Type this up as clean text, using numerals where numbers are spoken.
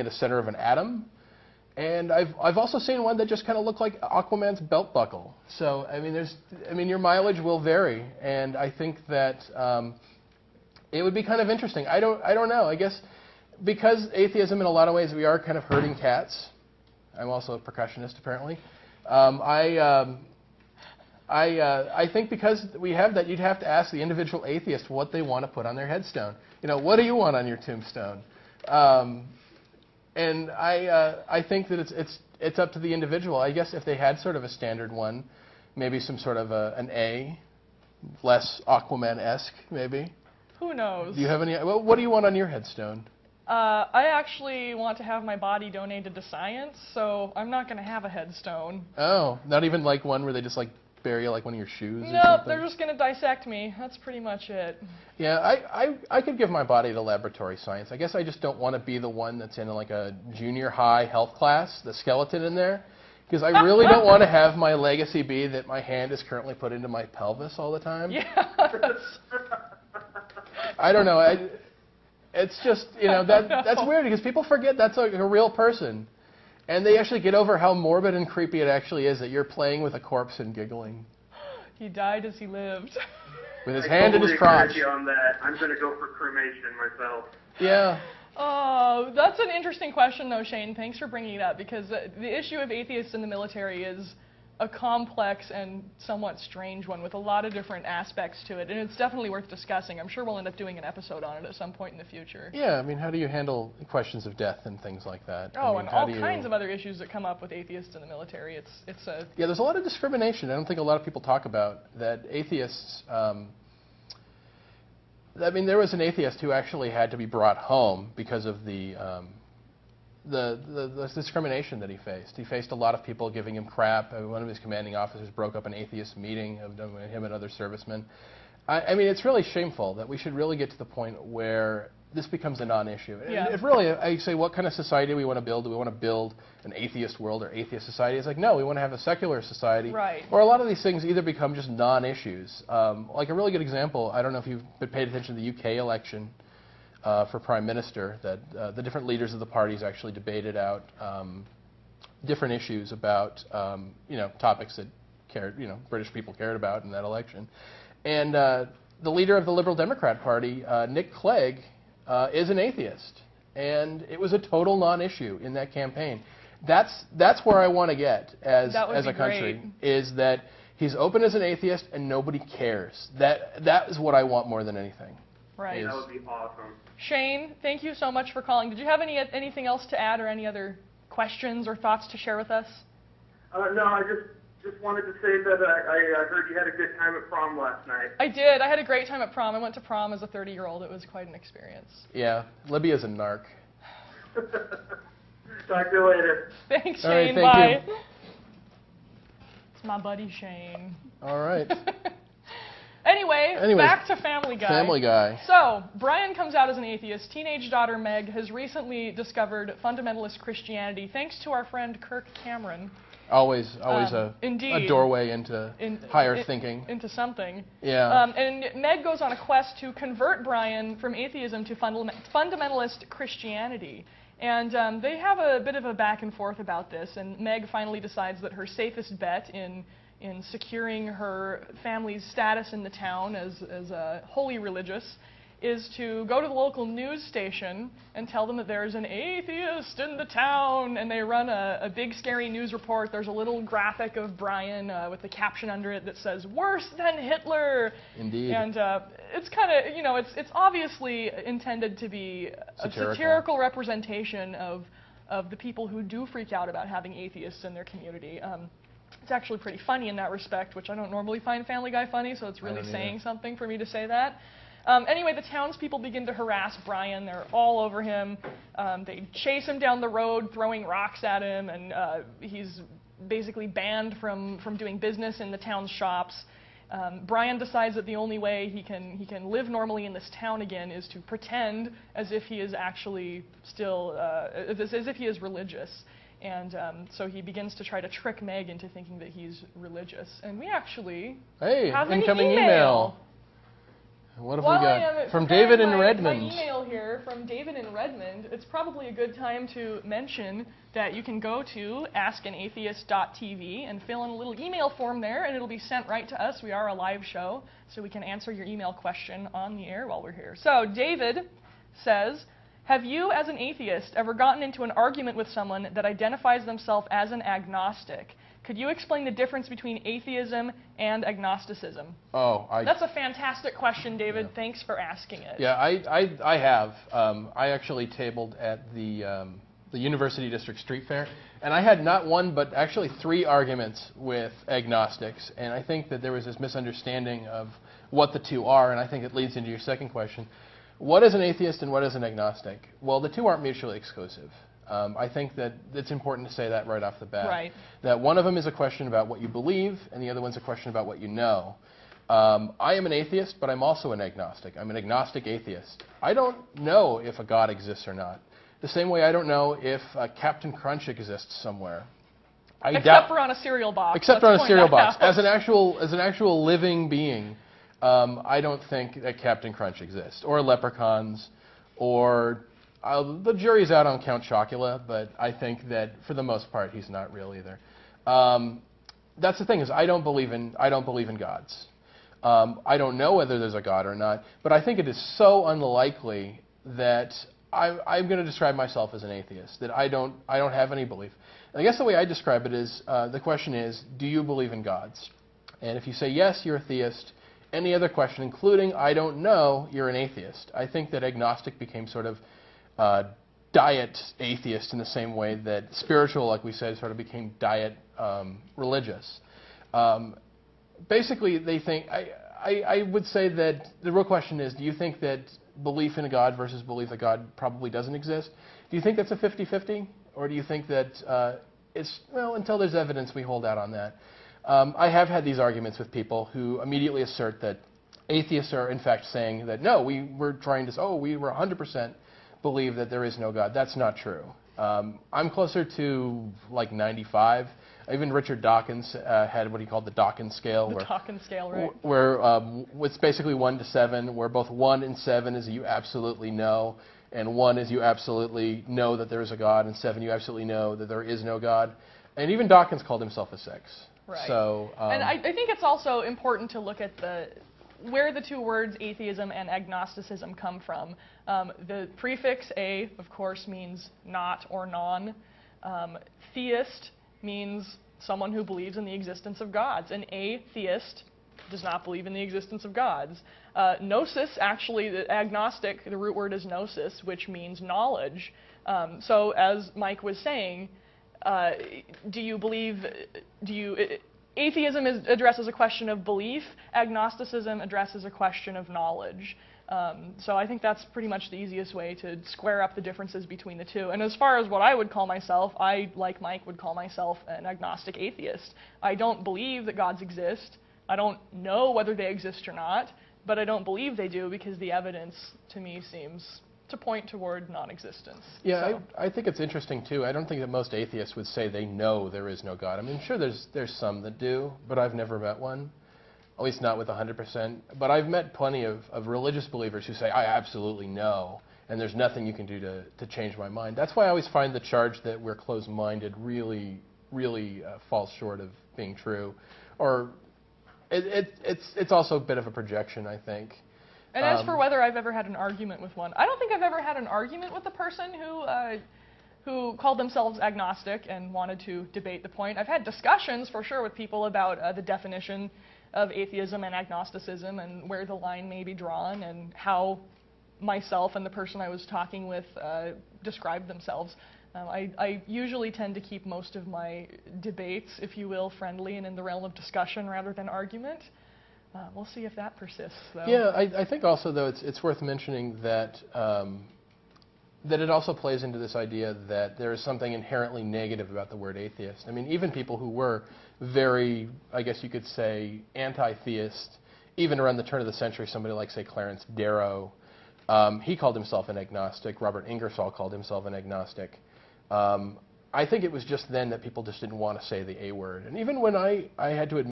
at the center of an atom. And I've also seen one that just kind of looked like Aquaman's belt buckle. So I mean, your mileage will vary, and I think that it would be kind of interesting. I don't know. I guess because atheism in a lot of ways we are kind of herding cats. I'm also a percussionist apparently. I think because we have that, you'd have to ask the individual atheist what they want to put on their headstone. You know, what do you want on your tombstone? And I think that it's up to the individual. I guess if they had sort of a standard one, maybe some sort of an A, less Aquaman-esque, maybe. Who knows? Do you have any? Well, what do you want on your headstone? I actually want to have my body donated to science, so I'm not going to have a headstone. Oh, not even like one where they just like bury like one of your shoes? No, or something? they're just going to dissect me. That's pretty much it. Yeah, I could give my body to laboratory science. I guess I just don't want to be the one that's in like a junior high health class, the skeleton in there, because I really don't want to have my legacy be that my hand is currently put into my pelvis all the time. Yeah. I don't know. It's just, you know, that's weird because people forget that's like a real person. And they actually get over how morbid and creepy it actually is that you're playing with a corpse and giggling. He died as he lived. With his hand in his crotch. I totally agree with you on that. I'm going to go for cremation myself. Yeah. Oh, that's an interesting question, though, Shane. Thanks for bringing it up, because the issue of atheists in the military is a complex and somewhat strange one with a lot of different aspects to it, and it's definitely worth discussing. I'm sure we'll end up doing an episode on it at some point in the future. Yeah, I mean, how do you handle questions of death and things like that? Oh, and all kinds of other issues that come up with atheists in the military. It's a... Yeah, there's a lot of discrimination. I don't think a lot of people talk about that. Atheists, I mean, there was an atheist who actually had to be brought home because of the discrimination that he faced. He faced a lot of people giving him crap. One of his commanding officers broke up an atheist meeting of him and other servicemen. I mean, it's really shameful that we should really get to the point where this becomes a non-issue. Yeah. If really, I say, what kind of society do we want to build? Do we want to build an atheist world or atheist society? It's like, no, we want to have a secular society. Right. Or a lot of these things either become just non-issues. Like a really good example, I don't know if you've paid attention to the UK election for Prime Minister, that the different leaders of the parties actually debated out different issues about you know, topics that British people cared about in that election. And the leader of the Liberal Democrat Party, Nick Clegg, is an atheist, and it was a total non-issue in that campaign. That's where I want to get as a country, is that he's open as an atheist and nobody cares. That is what I want more than anything. Right. That would be awesome. Shane, thank you so much for calling. Did you have anything else to add or any other questions or thoughts to share with us? No, I just wanted to say that I heard you had a good time at prom last night. I did. I had a great time at prom. I went to prom as a 30-year-old. It was quite an experience. Yeah, Libby is a narc. Talk to you later. Thanks, All right, Shane. thank Bye. It's my buddy Shane. All right. Anyway, back to Family Guy. Family Guy. So, Brian comes out as an atheist. Teenage daughter Meg has recently discovered fundamentalist Christianity thanks to our friend Kirk Cameron. Always a doorway into higher thinking. Into something. Yeah. And Meg goes on a quest to convert Brian from atheism to fundamentalist Christianity. And they have a bit of a back and forth about this, and Meg finally decides that her safest bet in securing her family's status in the town as a holy religious is to go to the local news station and tell them that there's an atheist in the town, and they run a big scary news report. There's a little graphic of Brian with a caption under it that says, "Worse than Hitler." Indeed. And it's kind of, you know, it's obviously intended to be a satirical representation of the people who do freak out about having atheists in their community. It's actually pretty funny in that respect, which I don't normally find Family Guy funny, so it's really saying something for me to say that. Anyway, the townspeople begin to harass Brian. They're all over him. They chase him down the road, throwing rocks at him, and he's basically banned from doing business in the town's shops. Brian decides that the only way he can live normally in this town again is to pretend as if he is actually still, as if he is religious. And so he begins to try to trick Meg into thinking that he's religious. And we actually have an incoming email. What have While we I got? am From preparing David in my Redmond. email here from David in Redmond, it's probably a good time to mention that you can go to askanatheist.tv and fill in a little email form there, and it'll be sent right to us. We are a live show, so we can answer your email question on the air while we're here. So David says, have you, as an atheist, ever gotten into an argument with someone that identifies themselves as an agnostic? Could you explain the difference between atheism and agnosticism? That's a fantastic question, David. Yeah. Thanks for asking it. Yeah, I have. I actually tabled at the University District Street Fair, and I had not one but actually 3 arguments with agnostics, and I think that there was this misunderstanding of what the two are, and I think it leads into your second question. What is an atheist and what is an agnostic? Well, the two aren't mutually exclusive. I think that it's important to say that right off the bat. Right. That one of them is a question about what you believe, and the other one's a question about what you know. I am an atheist, but I'm also an agnostic. I'm an agnostic atheist. I don't know if a God exists or not. The same way I don't know if Captain Crunch exists somewhere. Except for on a cereal box. Except on a cereal box. As an actual living being, I don't think that Captain Crunch exists, or leprechauns, or the jury's out on Count Chocula, but I think that for the most part he's not real either. That's the thing, is I don't believe in gods. I don't know whether there's a God or not, but I think it is so unlikely that I'm going to describe myself as an atheist, that I don't have any belief. And I guess the way I describe it is, the question is, do you believe in gods? And if you say yes, you're a theist. Any other question, including I don't know, you're an atheist. I think that agnostic became sort of diet atheist in the same way that spiritual, like we said, sort of became diet religious. Basically, they think, I would say that the real question is, do you think that belief in a God versus belief that God probably doesn't exist, do you think that's a 50-50? Or do you think that it's, well, until there's evidence, we hold out on that? I have had these arguments with people who immediately assert that atheists are in fact saying that, no, we were 100% believe that there is no God. That's not true. I'm closer to like 95. Even Richard Dawkins had what he called the Dawkins scale. Dawkins scale, right. Where it's basically 1 to 7, where both 1 and 7 is you absolutely know, and 1 is you absolutely know that there is a God, and 7 you absolutely know that there is no God. And even Dawkins called himself a 6. Right. So, and I think it's also important to look at where the two words atheism and agnosticism come from. The prefix a, of course, means not or non. Theist means someone who believes in the existence of gods. An atheist does not believe in the existence of gods. Gnosis, actually, the agnostic, the root word is gnosis, which means knowledge. So as Mike was saying, atheism addresses a question of belief. Agnosticism addresses a question of knowledge. So I think that's pretty much the easiest way to square up the differences between the two. And as far as what I would call myself, I, like Mike, would call myself an agnostic atheist. I don't believe that gods exist. I don't know whether they exist or not, but I don't believe they do because the evidence, to me, seems to point toward non-existence. Yeah, so. I think it's interesting too. I don't think that most atheists would say they know there is no God. I mean, sure, there's some that do, but I've never met one, at least not with 100%. But I've met plenty of religious believers who say, I absolutely know, and there's nothing you can do to change my mind. That's why I always find the charge that we're closed-minded really falls short of being true. Or it's also a bit of a projection, I think. And as for whether I've ever had an argument with one, I don't think I've ever had an argument with a person who called themselves agnostic and wanted to debate the point. I've had discussions, for sure, with people about the definition of atheism and agnosticism and where the line may be drawn and how myself and the person I was talking with described themselves. I usually tend to keep most of my debates, if you will, friendly and in the realm of discussion rather than argument. We'll see if that persists, though. Yeah, I think also, though, it's worth mentioning that that it also plays into this idea that there is something inherently negative about the word atheist. I mean, even people who were very, I guess you could say, anti-theist, even around the turn of the century, somebody like, say, Clarence Darrow, he called himself an agnostic. Robert Ingersoll called himself an agnostic. I think it was just then that people just didn't want to say the A word. And even when I had to admit